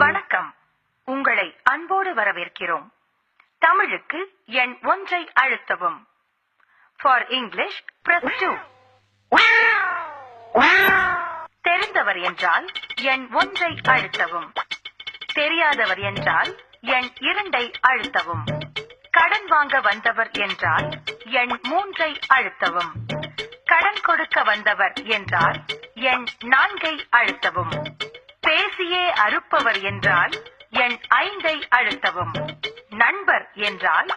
வணக்கம். உங்களை அன்போடு வரவேற்கிறோம். தமிழுக்கு எண் 1 அழுத்தவும். For English press 2. தெரிந்தவர் என்றால் எண் 1 அழுத்தவும். தெரியாதவர் என்றால் எண் 2 அழுத்தவும். கடன் வாங்க வந்தவர் என்றால் எண் 3 அழுத்தவும். கடன் கொடுக்க வந்தவர் என்றால் எண் 4 அழுத்தவும். பேசியே அறுப்பவர் என்றால் எண் 5 அழுத்தவும். நண்பர் என்றால்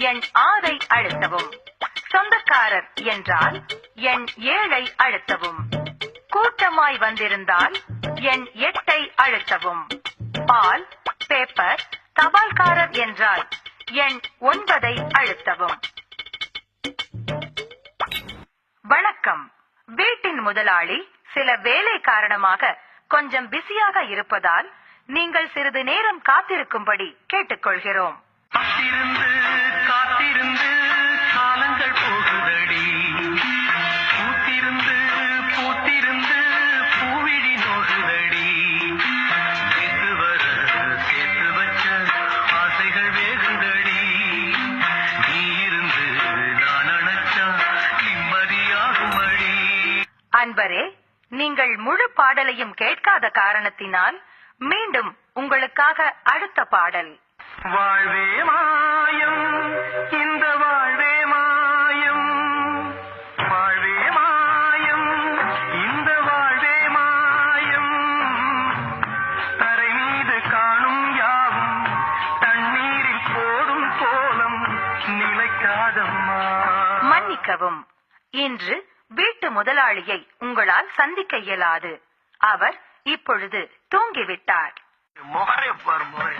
எண் 6 அழுத்தவும். சொந்தக்காரர் என்றால் எண் 7 அழுத்தவும். கூட்டமாய் வந்திருந்தால் எண் 8 அழுத்தவும். பால், பேப்பர், தபால்காரர் என்றால் எண் 9 அழுத்தவும். வணக்கம். வீட்டின் முதலாளி சில வேலை காரணமாக கொஞ்சம் பிஸியாக இருப்பதால் நீங்கள் சிறிது நேரம் காத்திருக்கும்படி கேட்டுக்கொள்கிறோம். காத்திருந்து காலங்கள் போகுதடி. பூத்திருந்து பூத்திருந்து பூவிழி நோகுதடி. சேர்த்து வர சேர்த்து வச்ச ஆசைகள் வேகுதடி. நீ இருந்து நான் அணைச்சா நிம்மதியாகும் அடி. அன்பரே, நீங்கள் முழு பாடலையும் கேட்காத காரணத்தினால் மீண்டும் உங்களுக்காக அடுத்த பாடல். வாழ்வே மாயம், இந்த வாழ்வே மாயம். வாழ்வே மாயம், இந்த வாழ்வே மாயம். தரை மீது காணும் யாவும் தண்ணீரில் போடும் கோலம் நிலைக்காதம்மா. மன்னிக்கவும், இன்று வீட்டு முதலாளியை உங்களால் சந்திக்க இயலாது. அவர் இப்பொழுது தூங்கிவிட்டார். முகரை பாரு முகரை.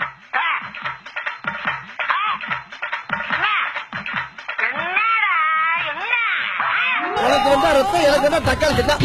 உனக்கு வந்தா ரத்தம், எனக்கு வந்தா தக்காளி சட்னா.